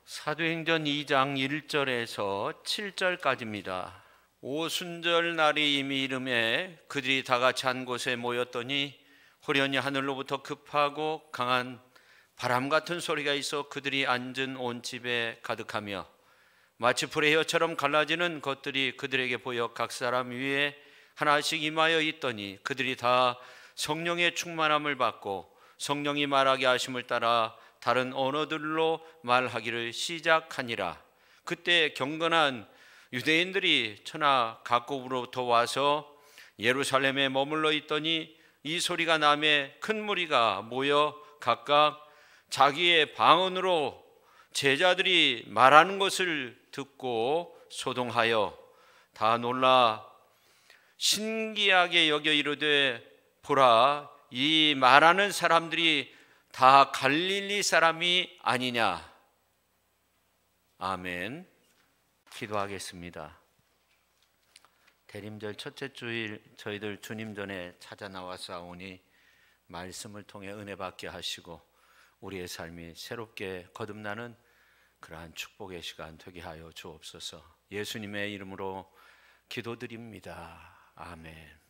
사도행전 2장 1절에서 7절까지입니다. 오순절 날이 이미 이름에 그들이 다 같이 한 곳에 모였더니 호련히 하늘로부터 급하고 강한 바람 같은 소리가 있어 그들이 앉은 온 집에 가득하며 마치 불의 혀처럼 갈라지는 것들이 그들에게 보여 각 사람 위에 하나씩 임하여 있더니 그들이 다 성령의 충만함을 받고 성령이 말하게 하심을 따라 다른 언어들로 말하기를 시작하니라. 그때 경건한 유대인들이 천하 각국으로부터 와서 예루살렘에 머물러 있더니 이 소리가 나매 큰 무리가 모여 각각 자기의 방언으로 제자들이 말하는 것을 듣고 소동하여 다 놀라 신기하게 여겨 이르되 보라, 이 말하는 사람들이 다 갈릴리 사람이 아니냐. 아멘. 기도하겠습니다. 대림절 첫째 주일 저희들 주님 전에 찾아 나왔사오니 말씀을 통해 은혜 받게 하시고 우리의 삶이 새롭게 거듭나는 그러한 축복의 시간 되게 하여 주옵소서. 예수님의 이름으로 기도드립니다. 아멘.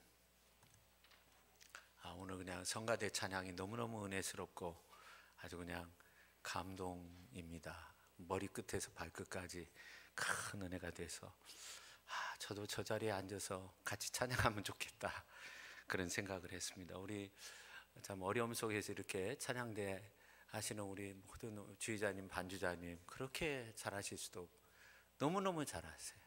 오늘 그냥 성가대 찬양이 너무너무 은혜스럽고 아주 그냥 감동입니다. 머리끝에서 발끝까지 큰 은혜가 돼서 저도 저 자리에 앉아서 같이 찬양하면 좋겠다 그런 생각을 했습니다. 우리 참 어려움 속에서 이렇게 찬양대 하시는 우리 모든 주의자님, 반주자님 그렇게 잘하실 수도 너무너무 잘하세요.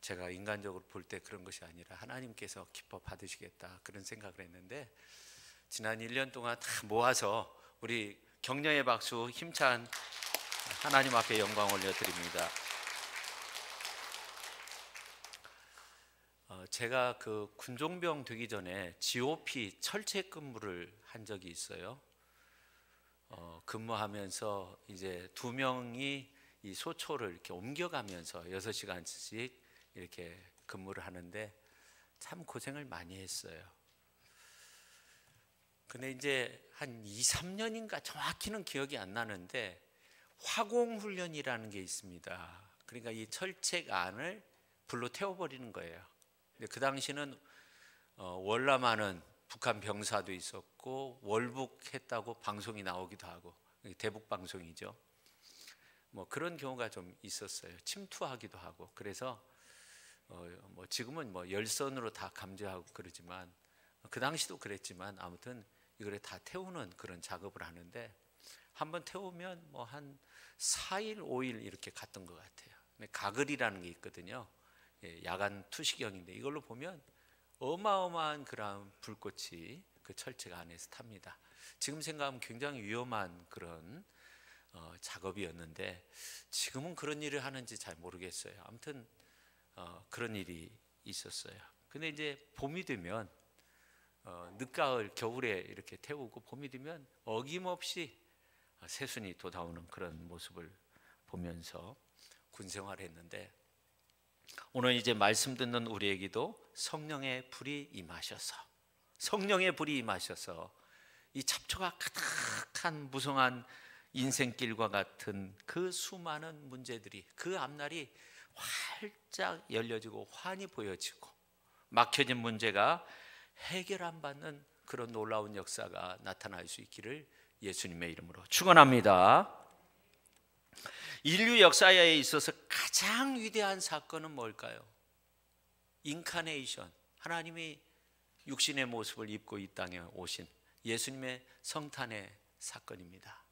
제가 인간적으로 볼 때 그런 것이 아니라 하나님께서 기뻐 받으시겠다 그런 생각을 했는데 지난 1년 동안 다 모아서 우리 격려의 박수 힘찬 하나님 앞에 영광 올려드립니다. 제가 그 군종병 되기 전에 GOP 철책 근무를 한 적이 있어요. 근무하면서 이제 2명이 이 소초를 이렇게 옮겨가면서 6시간씩 이렇게 근무를 하는데 참 고생을 많이 했어요. 근데 이제 한 2, 3년인가 정확히는 기억이 안 나는데 화공훈련이라는 게 있습니다. 그러니까 이 철책 안을 불로 태워버리는 거예요. 근데 그 당시는 월남하는 북한 병사도 있었고 월북했다고 방송이 나오기도 하고 대북 방송이죠. 그런 경우가 좀 있었어요. 침투하기도 하고. 그래서 지금은 열선으로 다 감지하고 그러지만 그 당시도 그랬지만 아무튼 이거를 다 태우는 그런 작업을 하는데 한번 태우면 한 4일 5일 이렇게 갔던 것 같아요. 가글이라는 게 있거든요. 야간 투시경인데 이걸로 보면 어마어마한 그런 불꽃이 그 철책 안에서 탑니다. 지금 생각하면 굉장히 위험한 그런 작업이었는데 지금은 그런 일을 하는지 잘 모르겠어요. 아무튼 그런 일이 있었어요. 근데 이제 봄이 되면 늦가을 겨울에 이렇게 태우고 봄이 되면 어김없이 새순이 돋아오는 그런 모습을 보면서 군 생활을 했는데 오늘 이제 말씀 듣는 우리에게도 성령의 불이 임하셔서 이 잡초가 가득한 무성한 인생길과 같은 그 수많은 문제들이 그 앞날이 활짝 열려지고 환히 보여지고 막혀진 문제가 해결 안 받는 그런 놀라운 역사가 나타날 수 있기를 예수님의 이름으로 축원합니다. 인류 역사에 있어서 가장 위대한 사건은 뭘까요? 인카네이션, 하나님이 육신의 모습을 입고 이 땅에 오신 예수님의 성탄의 사건입니다.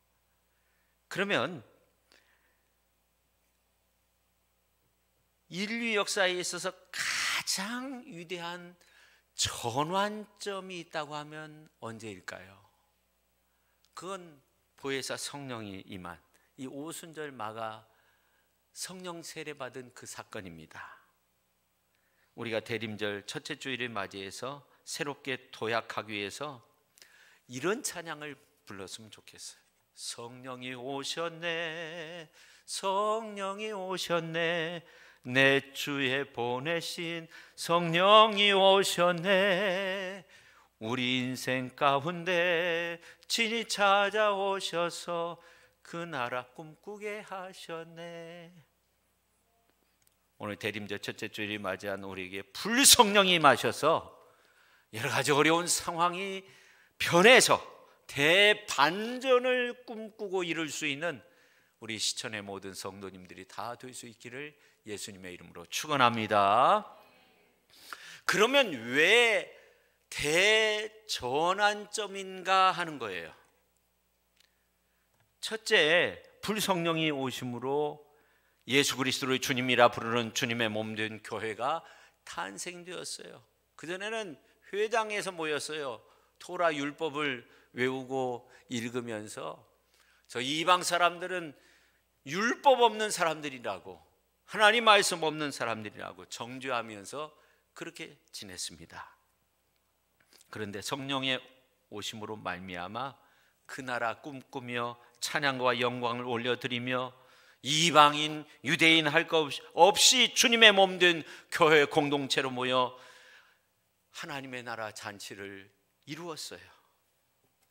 그러면 인류 역사에 있어서 가장 위대한 전환점이 있다고 하면 언제일까요? 그건 보혜사 성령이 임한 이 오순절 마가 성령 세례받은 그 사건입니다. 우리가 대림절 첫째 주일을 맞이해서 새롭게 도약하기 위해서 이런 찬양을 불렀으면 좋겠어요. 성령이 오셨네, 성령이 오셨네, 내 주에 보내신 성령이 오셨네. 우리 인생 가운데 친히 찾아오셔서 그 나라 꿈꾸게 하셨네. 오늘 대림절 첫째 주일이 맞이한 우리에게 불성령이 임하셔서 여러 가지 어려운 상황이 변해서 대반전을 꿈꾸고 이룰 수 있는 우리 시천의 모든 성도님들이 다 될 수 있기를 예수님의 이름으로 축원합니다. 그러면 왜 대전환점인가 하는 거예요. 첫째, 불성령이 오심으로 예수 그리스도를 주님이라 부르는 주님의 몸된 교회가 탄생되었어요. 그전에는 회당에서 모였어요. 토라 율법을 외우고 읽으면서 저 이방 사람들은 율법 없는 사람들이라고, 하나님 말씀 없는 사람들이라고 정죄하면서 그렇게 지냈습니다. 그런데 성령의 오심으로 말미암아 그 나라 꿈꾸며 찬양과 영광을 올려드리며 이방인, 유대인 할 것 없이 주님의 몸된 교회 공동체로 모여 하나님의 나라 잔치를 이루었어요.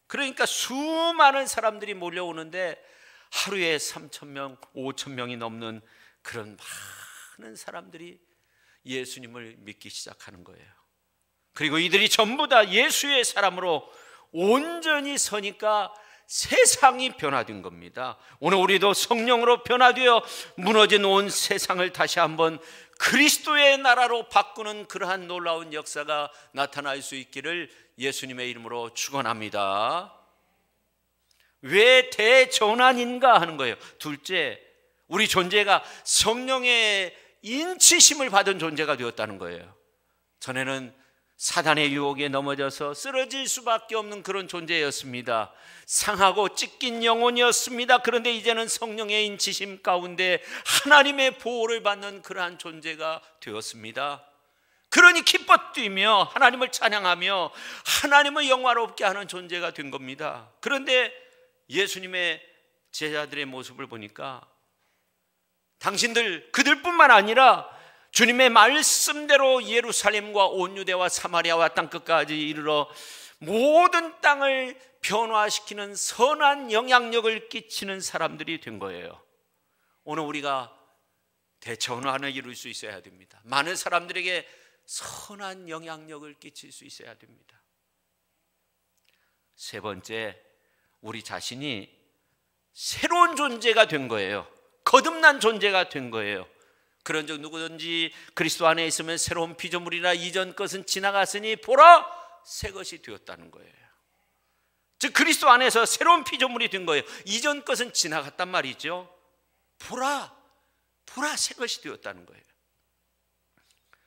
그러니까 수많은 사람들이 몰려오는데 하루에 3,000명, 5,000명이 넘는 그런 많은 사람들이 예수님을 믿기 시작하는 거예요. 그리고 이들이 전부 다 예수의 사람으로 온전히 서니까 세상이 변화된 겁니다. 오늘 우리도 성령으로 변화되어 무너진 온 세상을 다시 한번 그리스도의 나라로 바꾸는 그러한 놀라운 역사가 나타날 수 있기를 예수님의 이름으로 축원합니다. 왜 대전환인가 하는 거예요. 둘째, 우리 존재가 성령의 인치심을 받은 존재가 되었다는 거예요. 전에는 사단의 유혹에 넘어져서 쓰러질 수밖에 없는 그런 존재였습니다. 상하고 찢긴 영혼이었습니다. 그런데 이제는 성령의 인치심 가운데 하나님의 보호를 받는 그러한 존재가 되었습니다. 그러니 기뻐 뛰며 하나님을 찬양하며 하나님을 영화롭게 하는 존재가 된 겁니다. 그런데 예수님의 제자들의 모습을 보니까 당신들 그들뿐만 아니라 주님의 말씀대로 예루살렘과 온 유대와 사마리아와 땅끝까지 이르러 모든 땅을 변화시키는 선한 영향력을 끼치는 사람들이 된 거예요. 오늘 우리가 대전환을 이룰 수 있어야 됩니다. 많은 사람들에게 선한 영향력을 끼칠 수 있어야 됩니다. 세 번째, 우리 자신이 새로운 존재가 된 거예요. 거듭난 존재가 된 거예요. 그런즉 누구든지 그리스도 안에 있으면 새로운 피조물이라 이전 것은 지나갔으니 보라 새 것이 되었다는 거예요. 즉 그리스도 안에서 새로운 피조물이 된 거예요. 이전 것은 지나갔단 말이죠. 보라 새 것이 되었다는 거예요.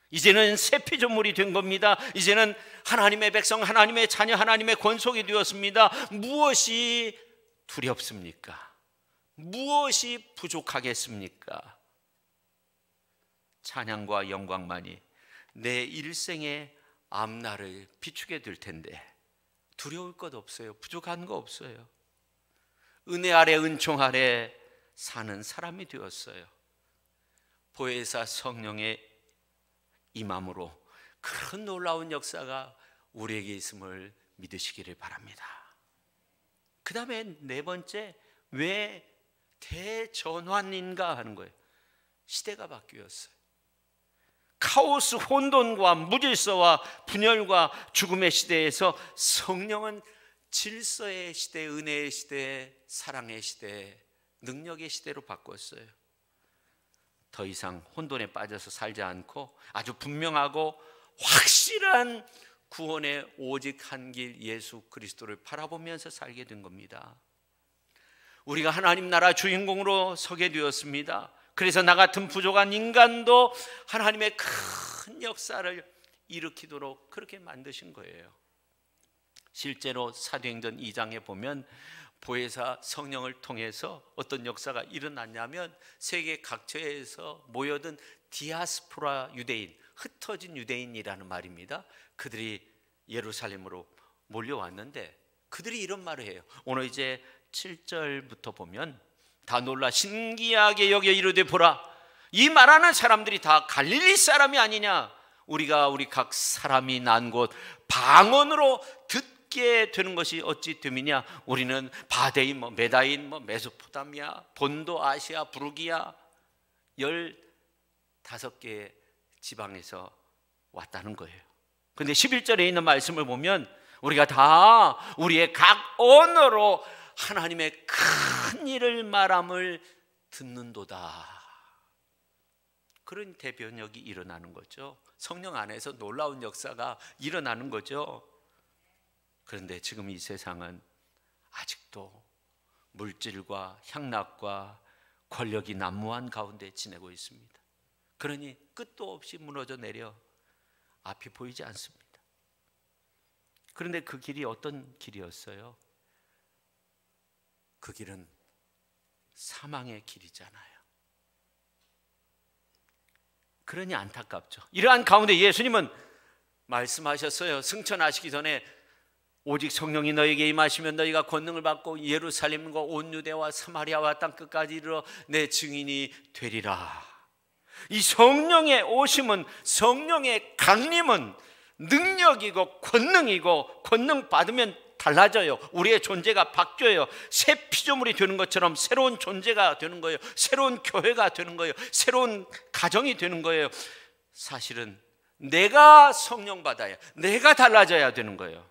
이제는 새 피조물이 된 겁니다. 이제는 하나님의 백성, 하나님의 자녀, 하나님의 권속이 되었습니다. 무엇이 두렵습니까? 무엇이 부족하겠습니까? 찬양과 영광만이 내 일생의 앞날을 비추게 될 텐데 두려울 것 없어요. 부족한 거 없어요. 은혜 아래 은총 아래 사는 사람이 되었어요. 보혜사 성령의 임함으로 그런 놀라운 역사가 우리에게 있음을 믿으시기를 바랍니다. 그 다음에 네 번째, 왜 대전환인가 하는 거예요. 시대가 바뀌었어요. 카오스, 혼돈과 무질서와 분열과 죽음의 시대에서 성령은 질서의 시대, 은혜의 시대, 사랑의 시대, 능력의 시대로 바꿨어요. 더 이상 혼돈에 빠져서 살지 않고 아주 분명하고 확실한 구원의 오직 한 길 예수 그리스도를 바라보면서 살게 된 겁니다. 우리가 하나님 나라 주인공으로 서게 되었습니다. 그래서 나 같은 부족한 인간도 하나님의 큰 역사를 일으키도록 그렇게 만드신 거예요. 실제로 사도행전 2장에 보면 보혜사 성령을 통해서 어떤 역사가 일어났냐면 세계 각처에서 모여든 디아스포라 유대인, 흩어진 유대인이라는 말입니다. 그들이 예루살렘으로 몰려왔는데 그들이 이런 말을 해요. 오늘 이제 7절부터 보면 다 놀라 신기하게 여겨 이르되 보라, 이 말하는 사람들이 다 갈릴리 사람이 아니냐. 우리 각 사람이 난 곳 방언으로 듣고 듣게 되는 것이 어찌 됨이냐? 우리는 바데인, 메다인, 메소포타미아, 본도, 아시아, 부르기아 15개의 지방에서 왔다는 거예요. 근데 11절에 있는 말씀을 보면 우리가 다 우리의 각 언어로 하나님의 큰 일을 말함을 듣는도다. 그런 대변역이 일어나는 거죠. 성령 안에서 놀라운 역사가 일어나는 거죠. 그런데 지금 이 세상은 아직도 물질과 향락과 권력이 난무한 가운데 지내고 있습니다. 그러니 끝도 없이 무너져 내려 앞이 보이지 않습니다. 그런데 그 길이 어떤 길이었어요? 그 길은 사망의 길이잖아요. 그러니 안타깝죠. 이러한 가운데 예수님은 말씀하셨어요. 승천하시기 전에 오직 성령이 너에게 임하시면 너희가 권능을 받고 예루살렘과 온 유대와 사마리아와 땅끝까지 이르러 내 증인이 되리라. 이 성령의 오심은, 성령의 강림은 능력이고 권능이고, 권능 받으면 달라져요. 우리의 존재가 바뀌어요. 새 피조물이 되는 것처럼 새로운 존재가 되는 거예요. 새로운 교회가 되는 거예요. 새로운 가정이 되는 거예요. 사실은 내가 성령 받아야, 내가 달라져야 되는 거예요.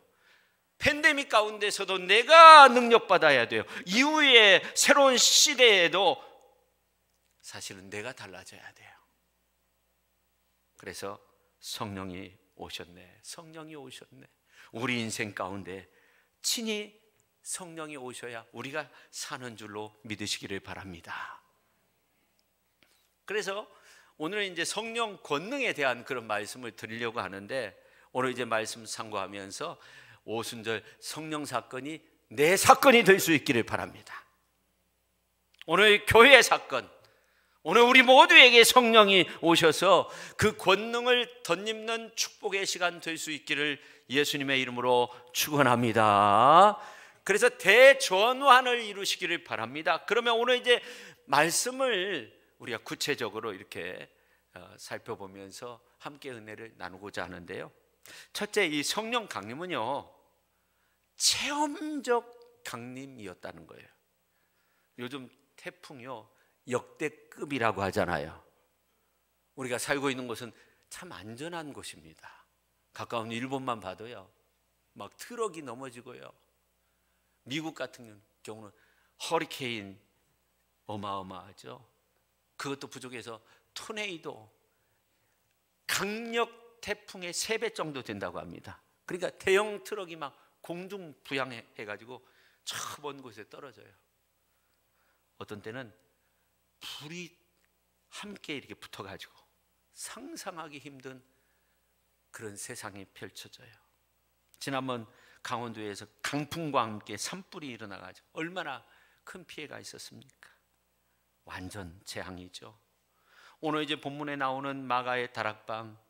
팬데믹 가운데서도 내가 능력 받아야 돼요. 이후에 새로운 시대에도 사실은 내가 달라져야 돼요. 그래서 성령이 오셨네. 성령이 오셨네. 우리 인생 가운데 친히 성령이 오셔야 우리가 사는 줄로 믿으시기를 바랍니다. 그래서 오늘 이제 성령 권능에 대한 그런 말씀을 드리려고 하는데, 오늘 이제 말씀 상고하면서 오순절 성령 사건이 내 사건이 될 수 있기를 바랍니다. 오늘 교회의 사건, 오늘 우리 모두에게 성령이 오셔서 그 권능을 덧입는 축복의 시간 될 수 있기를 예수님의 이름으로 축원합니다. 그래서 대전환을 이루시기를 바랍니다. 그러면 오늘 이제 말씀을 우리가 구체적으로 이렇게 살펴보면서 함께 은혜를 나누고자 하는데요. 첫째, 이 성령 강림은요, 체험적 강림이었다는 거예요. 요즘 태풍이요, 역대급이라고 하잖아요. 우리가 살고 있는 곳은 참 안전한 곳입니다. 가까운 일본만 봐도요, 막 트럭이 넘어지고요. 미국 같은 경우는 허리케인 어마어마하죠. 그것도 부족해서 토네이도, 강력 태풍의 3배 정도 된다고 합니다. 그러니까 대형 트럭이 막 공중 부양해가지고 저 먼 곳에 떨어져요. 어떤 때는 불이 함께 이렇게 붙어가지고 상상하기 힘든 그런 세상이 펼쳐져요. 지난번 강원도에서 강풍과 함께 산불이 일어나가지고 얼마나 큰 피해가 있었습니까? 완전 재앙이죠. 오늘 이제 본문에 나오는 마가의 다락방,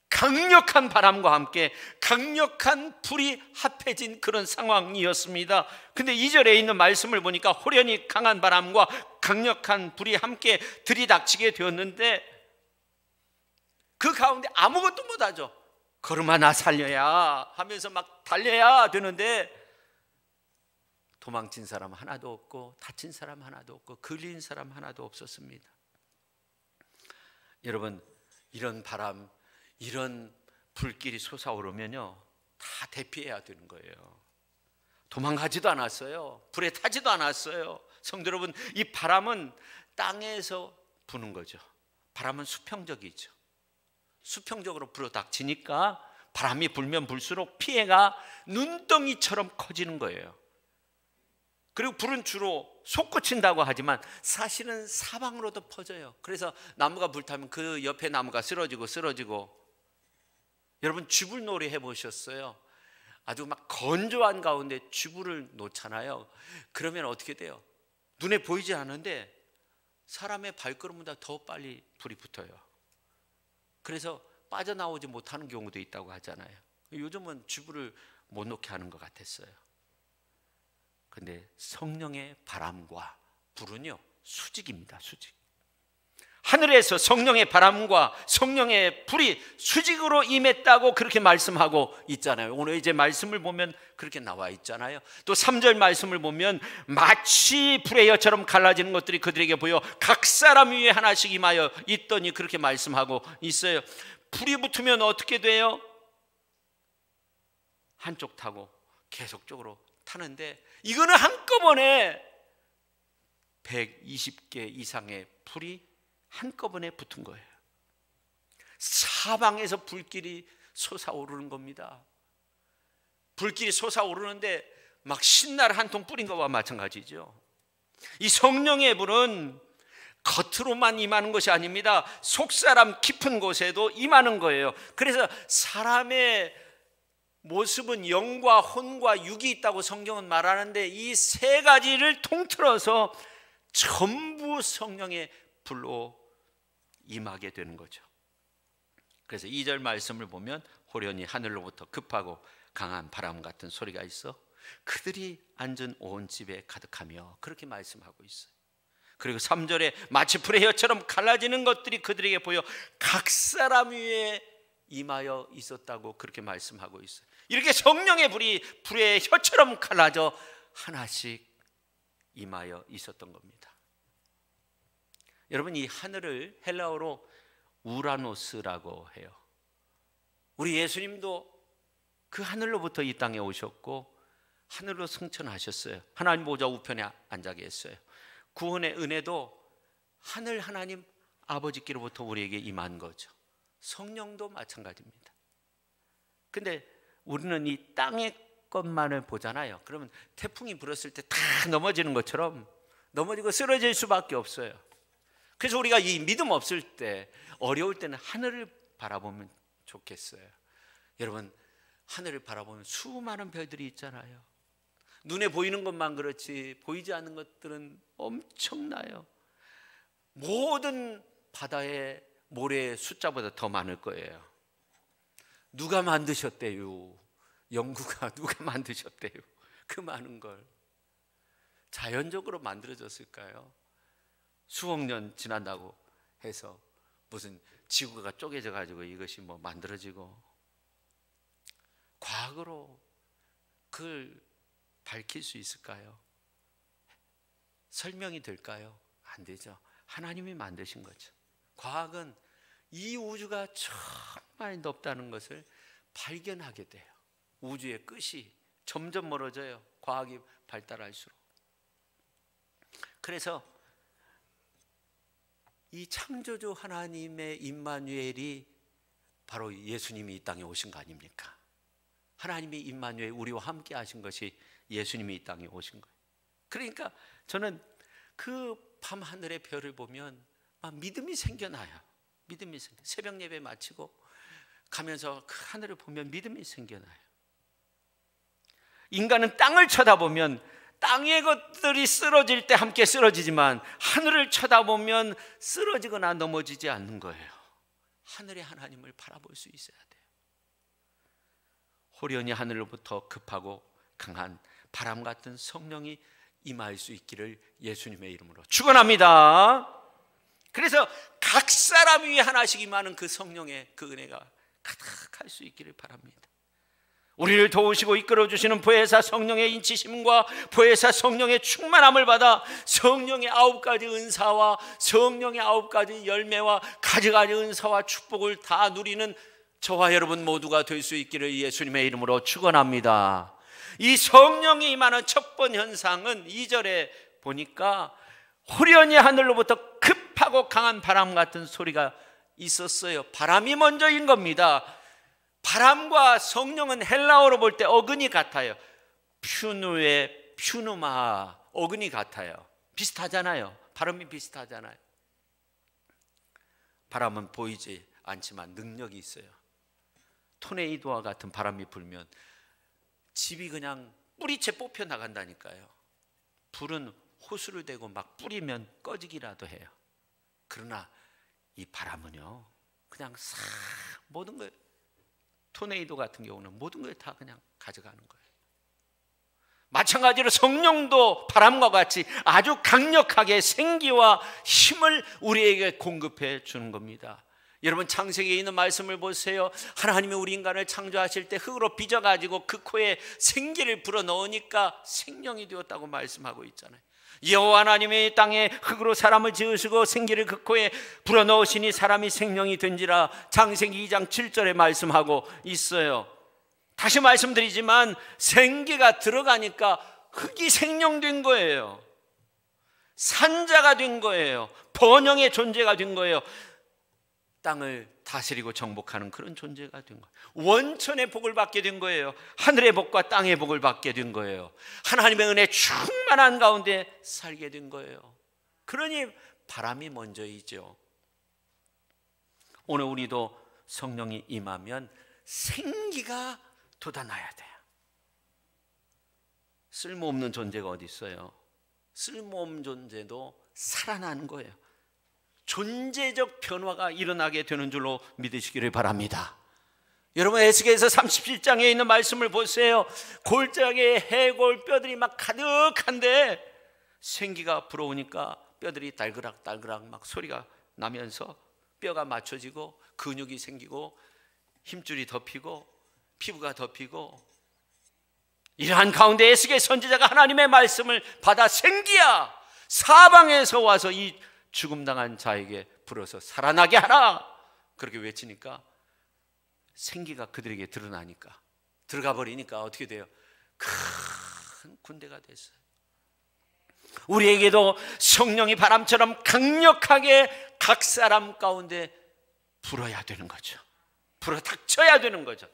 강력한 바람과 함께 강력한 불이 합해진 그런 상황이었습니다. 근데 2절에 있는 말씀을 보니까 호련히 강한 바람과 강력한 불이 함께 들이닥치게 되었는데 그 가운데 아무것도 못하죠. 걸음아 나 살려야 하면서 막 달려야 되는데 도망친 사람 하나도 없고 다친 사람 하나도 없고 걸린 사람 하나도 없었습니다. 여러분, 이런 바람, 이런 불길이 솟아오르면요, 다 대피해야 되는 거예요. 도망가지도 않았어요. 불에 타지도 않았어요. 성도 여러분, 이 바람은 땅에서 부는 거죠. 바람은 수평적이죠. 수평적으로 불어닥치니까 바람이 불면 불수록 피해가 눈덩이처럼 커지는 거예요. 그리고 불은 주로 솟구친다고 하지만 사실은 사방으로도 퍼져요. 그래서 나무가 불타면 그 옆에 나무가 쓰러지고 여러분, 쥐불놀이 해보셨어요? 아주 막 건조한 가운데 쥐불을 놓잖아요. 그러면 어떻게 돼요? 눈에 보이지 않는데 사람의 발걸음보다 더 빨리 불이 붙어요. 그래서 빠져나오지 못하는 경우도 있다고 하잖아요. 요즘은 쥐불을 못 놓게 하는 것 같았어요. 근데 성령의 바람과 불은요, 수직입니다. 수직. 하늘에서 성령의 바람과 성령의 불이 수직으로 임했다고 그렇게 말씀하고 있잖아요. 오늘 이제 말씀을 보면 그렇게 나와 있잖아요. 또 3절 말씀을 보면 마치 불의 혀처럼 갈라지는 것들이 그들에게 보여 각 사람 위에 하나씩 임하여 있더니 그렇게 말씀하고 있어요. 불이 붙으면 어떻게 돼요? 한쪽 타고 계속적으로 타는데, 이거는 한꺼번에 120개 이상의 불이 한꺼번에 붙은 거예요. 사방에서 불길이 솟아오르는 겁니다. 불길이 솟아오르는데 막 신나를 한 통 뿌린 것과 마찬가지죠. 이 성령의 불은 겉으로만 임하는 것이 아닙니다. 속사람 깊은 곳에도 임하는 거예요. 그래서 사람의 모습은 영과 혼과 육이 있다고 성경은 말하는데, 이 세 가지를 통틀어서 전부 성령의 불로 임하게 되는 거죠. 그래서 2절 말씀을 보면 호련히 하늘로부터 급하고 강한 바람 같은 소리가 있어 그들이 앉은 온 집에 가득하며, 그렇게 말씀하고 있어요. 그리고 3절에 마치 불의 혀처럼 갈라지는 것들이 그들에게 보여 각 사람 위에 임하여 있었다고 그렇게 말씀하고 있어요. 이렇게 성령의 불이 불의 혀처럼 갈라져 하나씩 임하여 있었던 겁니다. 여러분, 이 하늘을 헬라어로 우라노스라고 해요. 우리 예수님도 그 하늘로부터 이 땅에 오셨고 하늘로 승천하셨어요. 하나님 보좌 우편에 앉아 계셨어요. 구원의 은혜도 하늘 하나님 아버지께로부터 우리에게 임한 거죠. 성령도 마찬가지입니다. 근데 우리는 이 땅의 것만을 보잖아요. 그러면 태풍이 불었을 때 다 넘어지는 것처럼 넘어지고 쓰러질 수밖에 없어요. 그래서 우리가 이 믿음 없을 때, 어려울 때는 하늘을 바라보면 좋겠어요. 여러분, 하늘을 바라보면 수많은 별들이 있잖아요. 눈에 보이는 것만 그렇지 보이지 않는 것들은 엄청나요. 모든 바다의 모래의 숫자보다 더 많을 거예요. 누가 만드셨대요? 연구가 누가 만드셨대요? 그 많은 걸 자연적으로 만들어졌을까요? 수억 년 지난다고 해서 무슨 지구가 쪼개져 가지고 이것이 뭐 만들어지고, 과학으로 그걸 밝힐 수 있을까요? 설명이 될까요? 안 되죠. 하나님이 만드신 거죠. 과학은 이 우주가 정말 넓다는 것을 발견하게 돼요. 우주의 끝이 점점 멀어져요. 과학이 발달할수록. 그래서 이 창조주 하나님의 임마누엘이 바로 예수님이 이 땅에 오신 거 아닙니까? 하나님이 임마누엘, 우리와 함께 하신 것이 예수님이 이 땅에 오신 거예요. 그러니까 저는 그 밤하늘의 별을 보면 막 믿음이 생겨나요. 믿음이 생겨. 새벽 예배 마치고 가면서 그 하늘을 보면 믿음이 생겨나요. 인간은 땅을 쳐다보면 땅의 것들이 쓰러질 때 함께 쓰러지지만, 하늘을 쳐다보면 쓰러지거나 넘어지지 않는 거예요. 하늘의 하나님을 바라볼 수 있어야 돼요. 호련히 하늘로부터 급하고 강한 바람 같은 성령이 임할 수 있기를 예수님의 이름으로 축원합니다. 그래서 각 사람 위에 하나씩 임하는 그 성령의 그 은혜가 가득할 수 있기를 바랍니다. 우리를 도우시고 이끌어주시는 보혜사 성령의 인치심과 보혜사 성령의 충만함을 받아 성령의 9가지 은사와 성령의 9가지 열매와 가지가지 은사와 축복을 다 누리는 저와 여러분 모두가 될 수 있기를 예수님의 이름으로 축원합니다. 이 성령이 임하는 첫 번째 현상은 2절에 보니까 호련히 하늘로부터 급하고 강한 바람 같은 소리가 있었어요. 바람이 먼저인 겁니다. 바람과 성령은 헬라어로 볼 때 어근이 같아요. 퓨누에 퓨누마, 어근이 같아요. 비슷하잖아요. 발음이 비슷하잖아요. 바람은 보이지 않지만 능력이 있어요. 토네이도와 같은 바람이 불면 집이 그냥 뿌리채 뽑혀 나간다니까요. 불은 호수를 대고 막 뿌리면 꺼지기라도 해요. 그러나 이 바람은요, 그냥 싹 모든 걸, 토네이도 같은 경우는 모든 걸 다 그냥 가져가는 거예요. 마찬가지로 성령도 바람과 같이 아주 강력하게 생기와 힘을 우리에게 공급해 주는 겁니다. 여러분, 창세기에 있는 말씀을 보세요. 하나님이 우리 인간을 창조하실 때 흙으로 빚어가지고 그 코에 생기를 불어넣으니까 생명이 되었다고 말씀하고 있잖아요. 여호와 하나님이 땅에 흙으로 사람을 지으시고 생기를 그 코에 불어넣으시니 사람이 생명이 된지라, 창세기 2장 7절에 말씀하고 있어요. 다시 말씀드리지만 생기가 들어가니까 흙이 생명된 거예요. 산자가 된 거예요. 번영의 존재가 된 거예요. 땅을 다스리고 정복하는 그런 존재가 된 거예요. 원천의 복을 받게 된 거예요. 하늘의 복과 땅의 복을 받게 된 거예요. 하나님의 은혜 충만한 가운데 살게 된 거예요. 그러니 바람이 먼저이죠. 오늘 우리도 성령이 임하면 생기가 돋아나야 돼요. 쓸모없는 존재가 어디 있어요? 쓸모없는 존재도 살아나는 거예요. 존재적 변화가 일어나게 되는 줄로 믿으시기를 바랍니다. 여러분, 에스겔서 37장에 있는 말씀을 보세요. 골짜기에 해골 뼈들이 막 가득한데 생기가 불어오니까 뼈들이 달그락 막 소리가 나면서 뼈가 맞춰지고 근육이 생기고 힘줄이 덮이고 피부가 덮이고, 이러한 가운데 에스겔 선지자가 하나님의 말씀을 받아 생기야, 사방에서 와서 이 죽음당한 자에게 불어서 살아나게 하라, 그렇게 외치니까 생기가 그들에게 드러나니까, 들어가 버리니까 어떻게 돼요? 큰 군대가 됐어요. 우리에게도 성령이 바람처럼 강력하게 각 사람 가운데 불어야 되는 거죠. 불어 닥쳐야 되는 거죠.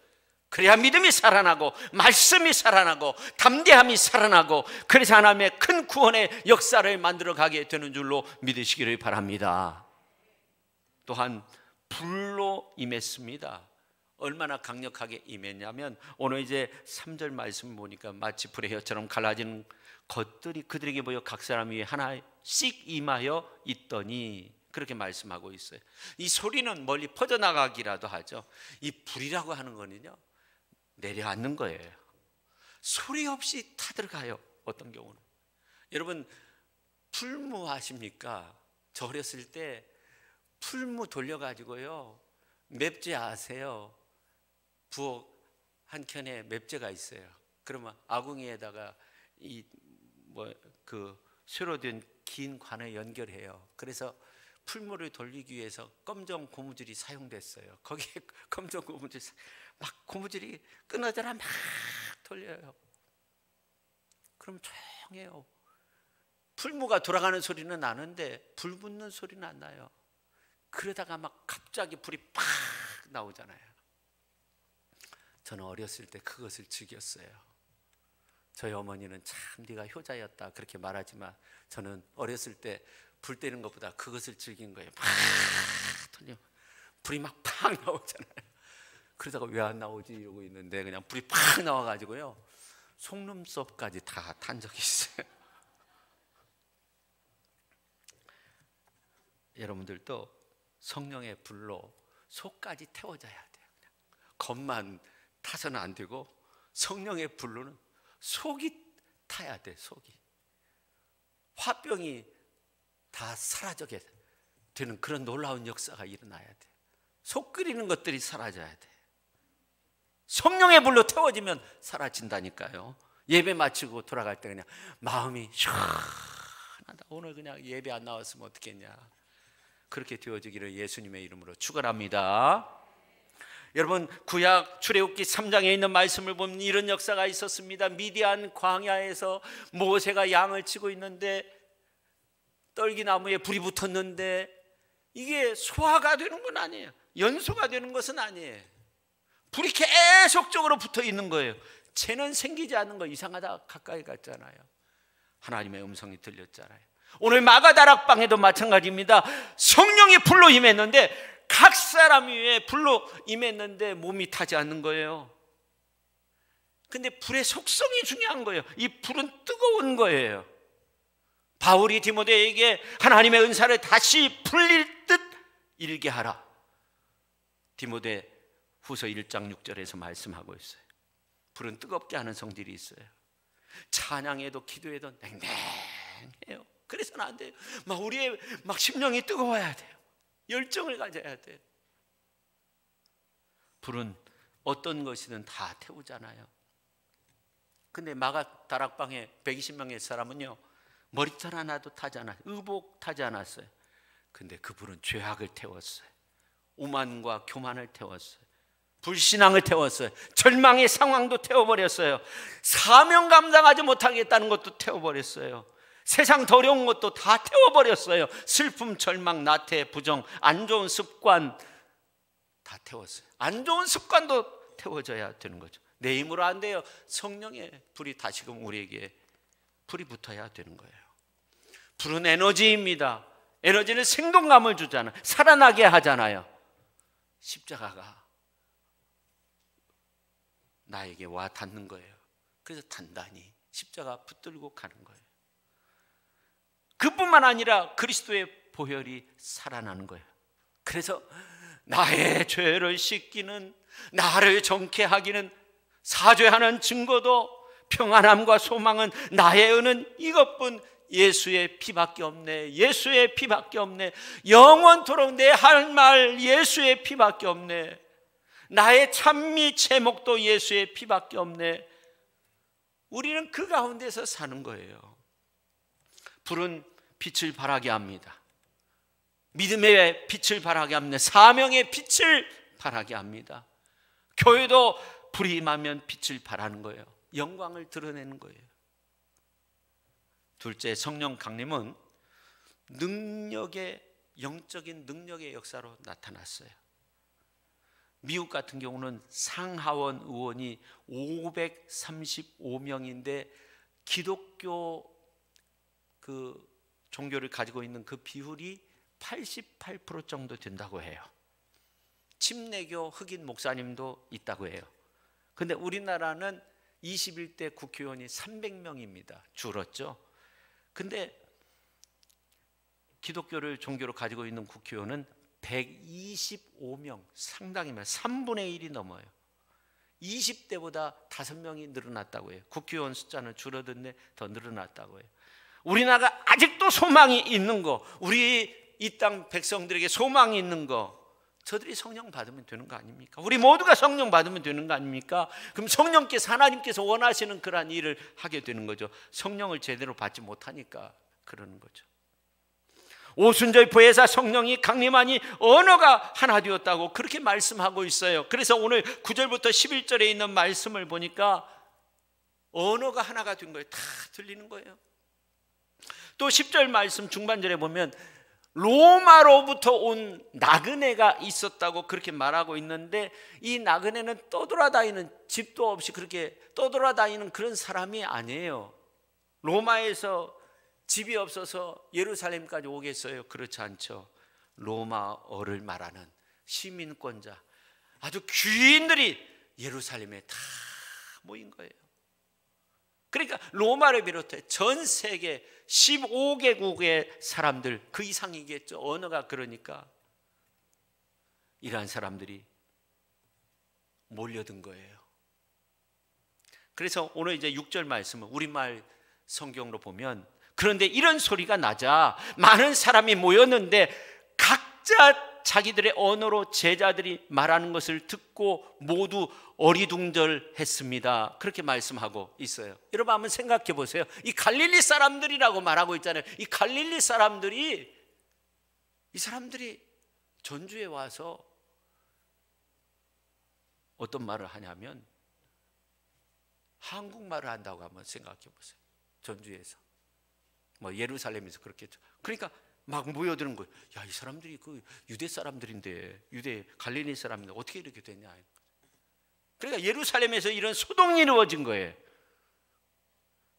그래야 믿음이 살아나고 말씀이 살아나고 담대함이 살아나고, 그래서 하나님의 큰 구원의 역사를 만들어 가게 되는 줄로 믿으시기를 바랍니다. 또한 불로 임했습니다. 얼마나 강력하게 임했냐면, 오늘 이제 3절 말씀 보니까 마치 불의 혀처럼 갈라지는 것들이 그들에게 보여 각 사람 위에 하나씩 임하여 있더니, 그렇게 말씀하고 있어요. 이 소리는 멀리 퍼져나가기라도 하죠. 이 불이라고 하는 거는요, 내려앉는 거예요. 소리 없이 타들어가요. 어떤 경우는. 여러분, 풀무 아십니까? 저 어렸을 때 풀무 돌려가지고요, 맵제 아세요? 부엌 한 켠에 맵제가 있어요. 그러면 아궁이에다가 그 쇠로 된 긴 관을 연결해요. 그래서 풀무를 돌리기 위해서 검정 고무줄이 사용됐어요. 거기에 검정 고무줄 막 고무줄이 끊어져라 막 돌려요. 그럼 조용해요. 풀무가 돌아가는 소리는 나는데 불 붙는 소리는 안 나요. 그러다가 막 갑자기 불이 팍 나오잖아요. 저는 어렸을 때 그것을 즐겼어요. 저희 어머니는 참 네가 효자였다 그렇게 말하지만, 저는 어렸을 때 불 때는 것보다 그것을 즐긴 거예요. 막 돌려 불이 막 팍 나오잖아요. 그러다가 왜 안 나오지 이러고 있는데 그냥 불이 팍 나와가지고요, 속눈썹까지 다 탄 적이 있어요. 여러분들도 성령의 불로 속까지 태워져야 돼요. 그냥 겉만 타서는 안 되고 성령의 불로는 속이 타야 돼. 속이 화병이 다 사라지게 되는 그런 놀라운 역사가 일어나야 돼. 속 끓이는 것들이 사라져야 돼. 성령의 불로 태워지면 사라진다니까요. 예배 마치고 돌아갈 때 그냥 마음이 시원하다. 오늘 그냥 예배 안 나왔으면 어떻겠냐. 그렇게 되어지기를 예수님의 이름으로 축원합니다. 여러분, 구약 출애굽기 3장에 있는 말씀을 보면 이런 역사가 있었습니다. 미디안 광야에서 모세가 양을 치고 있는데 떨기나무에 불이 붙었는데 이게 소화가 되는 건 아니에요. 연소가 되는 것은 아니에요. 불이 계속적으로 붙어 있는 거예요. 채는 생기지 않는 거. 이상하다 가까이 갔잖아요. 하나님의 음성이 들렸잖아요. 오늘 마가다락방에도 마찬가지입니다. 성령이 불로 임했는데 각 사람 위에 불로 임했는데 몸이 타지 않는 거예요. 근데 불의 속성이 중요한 거예요. 이 불은 뜨거운 거예요. 바울이 디모데에게 하나님의 은사를 다시 불릴 듯 일게 하라, 디모데 후서 1장 6절에서 말씀하고 있어요. 불은 뜨겁게 하는 성질이 있어요. 찬양해도 기도해도 냉랭해요. 그래서는 안 돼요. 막 우리의 막 심령이 뜨거워야 돼요. 열정을 가져야 돼요. 불은 어떤 것이든 다 태우잖아요. 근데 마가 다락방에 120명의 사람은요, 머리털 하나도 타지 않았어요. 의복 타지 않았어요. 근데 그 불은 죄악을 태웠어요. 오만과 교만을 태웠어요. 불신앙을 태웠어요. 절망의 상황도 태워버렸어요. 사명 감당하지 못하겠다는 것도 태워버렸어요. 세상 더러운 것도 다 태워버렸어요. 슬픔, 절망, 나태, 부정, 안 좋은 습관 다 태웠어요. 안 좋은 습관도 태워져야 되는 거죠. 내 힘으로 안 돼요. 성령의 불이 다시금 우리에게 불이 붙어야 되는 거예요. 불은 에너지입니다. 에너지는 생동감을 주잖아요. 살아나게 하잖아요. 십자가가 나에게 와 닿는 거예요. 그래서 단단히 십자가 붙들고 가는 거예요. 그뿐만 아니라 그리스도의 보혈이 살아나는 거예요. 그래서 나의 죄를 씻기는, 나를 정케 하기는, 사죄하는 증거도, 평안함과 소망은, 나의 은은 이것뿐, 예수의 피밖에 없네. 예수의 피밖에 없네. 영원토록 내 할 말 예수의 피밖에 없네. 나의 찬미 제목도 예수의 피밖에 없네. 우리는 그 가운데서 사는 거예요. 불은 빛을 발하게 합니다. 믿음의 빛을 발하게 합니다. 사명의 빛을 발하게 합니다. 교회도 불이 임하면 빛을 발하는 거예요. 영광을 드러내는 거예요. 둘째, 성령 강림은 능력의, 영적인 능력의 역사로 나타났어요. 미국 같은 경우는 상하원 의원이 535명인데 기독교 그 종교를 가지고 있는 그 비율이 88% 정도 된다고 해요. 침례교 흑인 목사님도 있다고 해요. 근데 우리나라는 21대 국회의원이 300명입니다. 줄었죠. 근데 기독교를 종교로 가지고 있는 국회의원은 125명, 상당히 많아요. 3분의 1이 넘어요. 20대보다 5명이 늘어났다고 해요. 국회의원 숫자는 줄어든데 더 늘어났다고 해요. 우리나라가 아직도 소망이 있는 거, 우리 이 땅 백성들에게 소망이 있는 거, 저들이 성령 받으면 되는 거 아닙니까? 우리 모두가 성령 받으면 되는 거 아닙니까? 그럼 성령께서, 하나님께서 원하시는 그러한 일을 하게 되는 거죠. 성령을 제대로 받지 못하니까 그러는 거죠. 오순절 보혜사 성령이 강림하니 언어가 하나 되었다고 그렇게 말씀하고 있어요. 그래서 오늘 9절부터 11절에 있는 말씀을 보니까 언어가 하나가 된 거예요. 다 들리는 거예요. 또 10절 말씀 중반절에 보면 로마로부터 온 나그네가 있었다고 그렇게 말하고 있는데, 이 나그네는 떠돌아다니는, 집도 없이 그렇게 떠돌아다니는 그런 사람이 아니에요. 로마에서 집이 없어서 예루살렘까지 오겠어요? 그렇지 않죠. 로마어를 말하는 시민권자, 아주 귀인들이 예루살렘에 다 모인 거예요. 그러니까 로마를 비롯해 전 세계 15개국의 사람들, 그 이상이겠죠. 언어가 그러니까 이러한 사람들이 몰려든 거예요. 그래서 오늘 이제 6절 말씀은 우리말 성경으로 보면, 그런데 이런 소리가 나자 많은 사람이 모였는데 각자 자기들의 언어로 제자들이 말하는 것을 듣고 모두 어리둥절했습니다. 그렇게 말씀하고 있어요. 여러분 한번 생각해 보세요. 이 갈릴리 사람들이라고 말하고 있잖아요. 이 갈릴리 사람들이, 이 사람들이 전주에 와서 어떤 말을 하냐면 한국말을 한다고 한번 생각해 보세요. 전주에서, 뭐 예루살렘에서 그렇게 했죠. 그러니까 막 모여드는 거예요. 야, 이 사람들이 그 유대 사람들인데, 유대 갈릴리 사람인데 어떻게 이렇게 됐냐. 그러니까 예루살렘에서 이런 소동이 이루어진 거예요.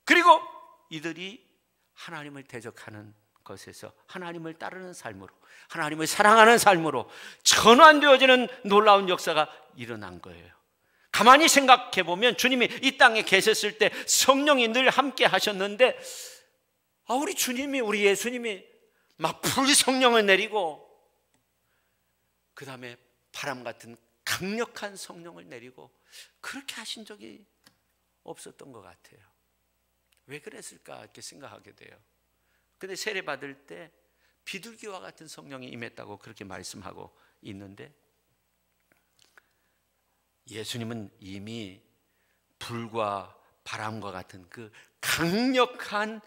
그리고 이들이 하나님을 대적하는 것에서 하나님을 따르는 삶으로, 하나님을 사랑하는 삶으로 전환되어지는 놀라운 역사가 일어난 거예요. 가만히 생각해 보면 주님이 이 땅에 계셨을 때 성령이 늘 함께 하셨는데, 우리 주님이, 우리 예수님이 막 불성령을 내리고 그 다음에 바람 같은 강력한 성령을 내리고 그렇게 하신 적이 없었던 것 같아요. 왜 그랬을까 이렇게 생각하게 돼요. 근데 세례 받을 때 비둘기와 같은 성령이 임했다고 그렇게 말씀하고 있는데, 예수님은 이미 불과 바람과 같은 그 강력한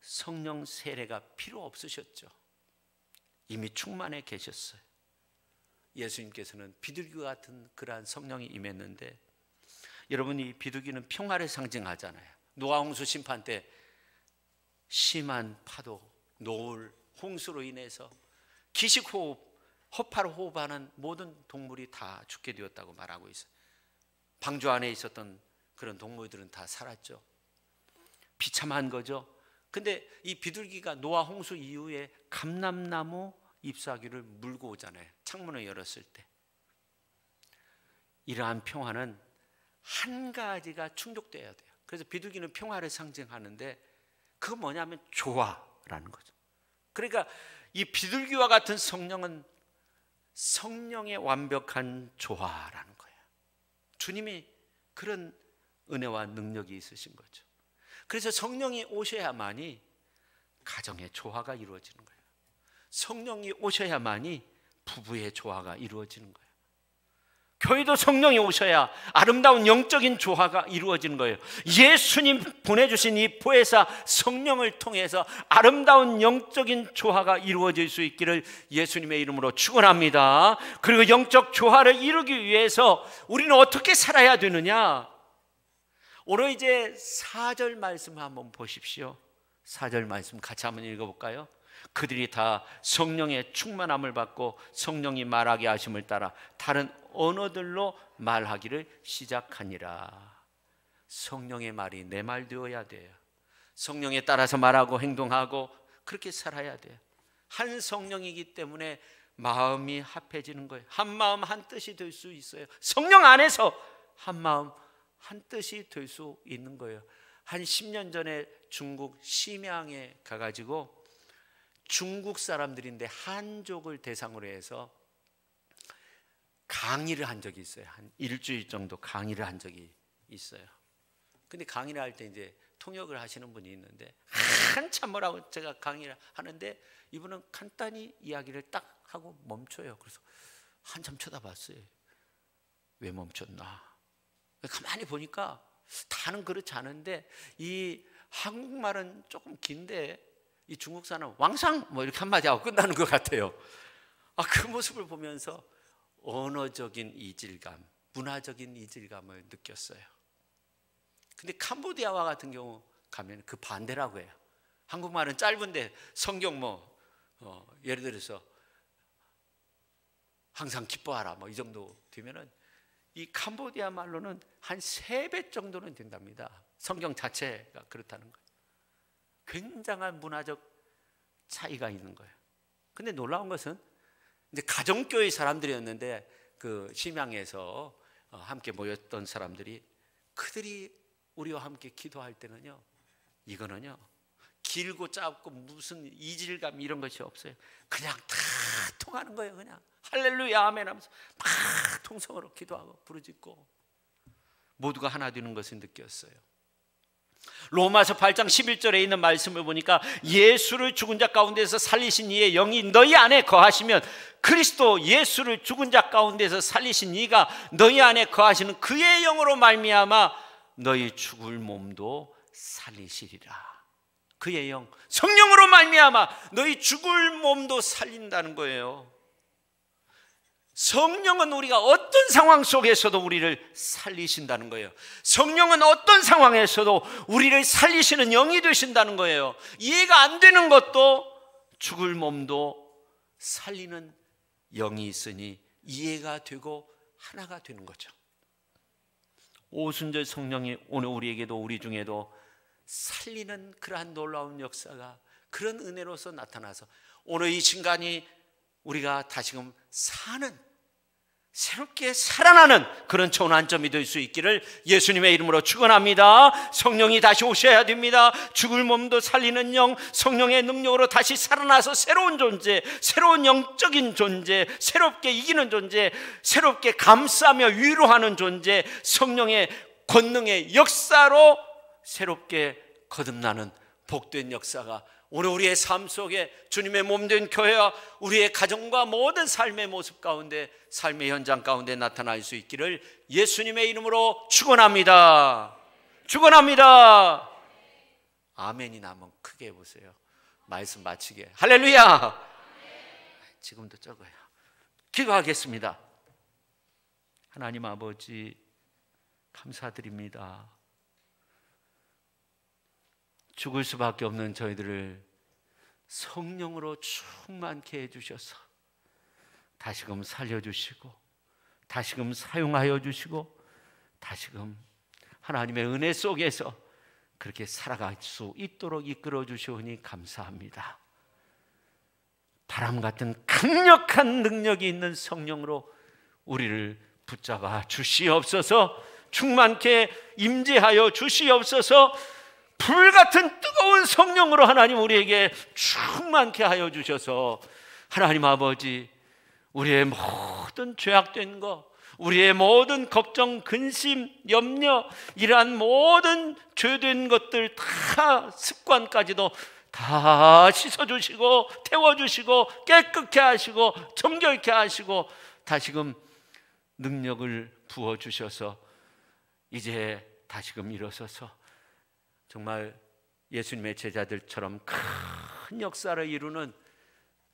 성령 세례가 필요 없으셨죠. 이미 충만해 계셨어요. 예수님께서는 비둘기와 같은 그러한 성령이 임했는데, 여러분, 이 비둘기는 평화를 상징하잖아요. 노아 홍수 심판 때 심한 파도, 노을, 홍수로 인해서 기식호흡, 허파를 호흡하는 모든 동물이 다 죽게 되었다고 말하고 있어요. 방주 안에 있었던 그런 동물들은 다 살았죠. 비참한 거죠. 근데 이 비둘기가 노아 홍수 이후에 감람나무 잎사귀를 물고 오잖아요. 창문을 열었을 때. 이러한 평화는 한 가지가 충족돼야 돼요. 그래서 비둘기는 평화를 상징하는데, 그건 뭐냐면 조화라는 거죠. 그러니까 이 비둘기와 같은 성령은 성령의 완벽한 조화라는 거예요. 주님이 그런 은혜와 능력이 있으신 거죠. 그래서 성령이 오셔야만이 가정의 조화가 이루어지는 거예요. 성령이 오셔야만이 부부의 조화가 이루어지는 거예요. 교회도 성령이 오셔야 아름다운 영적인 조화가 이루어지는 거예요. 예수님 보내주신 이 보혜사 성령을 통해서 아름다운 영적인 조화가 이루어질 수 있기를 예수님의 이름으로 축원합니다. 그리고 영적 조화를 이루기 위해서 우리는 어떻게 살아야 되느냐? 오늘 이제 4절 말씀 한번 보십시오. 4절 말씀 같이 한번 읽어볼까요? 그들이 다 성령의 충만함을 받고 성령이 말하게 하심을 따라 다른 언어들로 말하기를 시작하니라. 성령의 말이 내 말 되어야 돼요. 성령에 따라서 말하고 행동하고 그렇게 살아야 돼요. 한 성령이기 때문에 마음이 합해지는 거예요. 한 마음 한 뜻이 될 수 있어요. 성령 안에서 한 마음 한 뜻이 될 수 있는 거예요. 한 10년 전에 중국 심양에 가가지고 중국 사람들인데 한족을 대상으로 해서 강의를 한 적이 있어요. 한 일주일 정도 강의를 한 적이 있어요. 근데 강의를 할 때 이제 통역을 하시는 분이 있는데 한참 뭐라고 제가 강의를 하는데 이분은 간단히 이야기를 딱 하고 멈춰요. 그래서 한참 쳐다봤어요. 왜 멈췄나? 가만히 보니까 다는 그렇지 않은데 이 한국말은 조금 긴데 이 중국 사람은 왕상 뭐 이렇게 한마디 하고 끝나는 것 같아요. 그 모습을 보면서 언어적인 이질감, 문화적인 이질감을 느꼈어요. 근데 캄보디아와 같은 경우 가면 그 반대라고 해요. 한국말은 짧은데 성경 예를 들어서 항상 기뻐하라 이 정도 되면은 이 캄보디아 말로는 한 3배 정도는 된답니다. 성경 자체가 그렇다는 거예요. 굉장한 문화적 차이가 있는 거예요. 근데 놀라운 것은 이제 가정교회 사람들이었는데 그 심양에서 함께 모였던 사람들이 그들이 우리와 함께 기도할 때는요, 이거는요 길고 짧고 무슨 이질감 이런 것이 없어요. 그냥 다 통하는 거예요. 그냥 할렐루야 아멘 하면서 막 통성으로 기도하고 부르짖고 모두가 하나 되는 것을 느꼈어요. 로마서 8장 11절에 있는 말씀을 보니까 예수를 죽은 자 가운데서 살리신 이의 영이 너희 안에 거하시면 그리스도 예수를 죽은 자 가운데서 살리신 이가 너희 안에 거하시는 그의 영으로 말미암아 너희 죽을 몸도 살리시리라. 그의 영, 성령으로 말미암아 너희 죽을 몸도 살린다는 거예요. 성령은 우리가 어떤 상황 속에서도 우리를 살리신다는 거예요. 성령은 어떤 상황에서도 우리를 살리시는 영이 되신다는 거예요. 이해가 안 되는 것도 죽을 몸도 살리는 영이 있으니 이해가 되고 하나가 되는 거죠. 오순절 성령이 오늘 우리에게도 우리 중에도 살리는 그러한 놀라운 역사가 그런 은혜로서 나타나서 오늘 이 순간이 우리가 다시금 사는 새롭게 살아나는 그런 전환점이 될 수 있기를 예수님의 이름으로 축원합니다. 성령이 다시 오셔야 됩니다. 죽을 몸도 살리는 영, 성령의 능력으로 다시 살아나서 새로운 존재, 새로운 영적인 존재, 새롭게 이기는 존재, 새롭게 감싸며 위로하는 존재, 성령의 권능의 역사로 새롭게 거듭나는 복된 역사가 오늘 우리의 삶 속에 주님의 몸된 교회와 우리의 가정과 모든 삶의 모습 가운데, 삶의 현장 가운데 나타날 수 있기를 예수님의 이름으로 축원합니다. 축원합니다. 아멘이 나면 크게 해보세요. 말씀 마치게. 할렐루야. 지금도 적어요. 기도하겠습니다. 하나님 아버지, 감사드립니다. 죽을 수밖에 없는 저희들을 성령으로 충만케 해주셔서 다시금 살려주시고, 다시금 사용하여 주시고, 다시금 하나님의 은혜 속에서 그렇게 살아갈 수 있도록 이끌어 주시오니 감사합니다. 바람 같은 강력한 능력이 있는 성령으로 우리를 붙잡아 주시옵소서. 충만케 임재하여 주시옵소서. 불같은 뜨거운 성령으로 하나님 우리에게 충만케 하여 주셔서 하나님 아버지, 우리의 모든 죄악된 것, 우리의 모든 걱정, 근심, 염려, 이러한 모든 죄된 것들 다, 습관까지도 다 씻어주시고 태워주시고 깨끗게 하시고 정결케 하시고 다시금 능력을 부어주셔서 이제 다시금 일어서서 정말 예수님의 제자들처럼 큰 역사를 이루는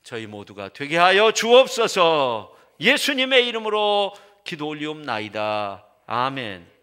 저희 모두가 되게 하여 주옵소서. 예수님의 이름으로 기도 올리옵나이다. 아멘.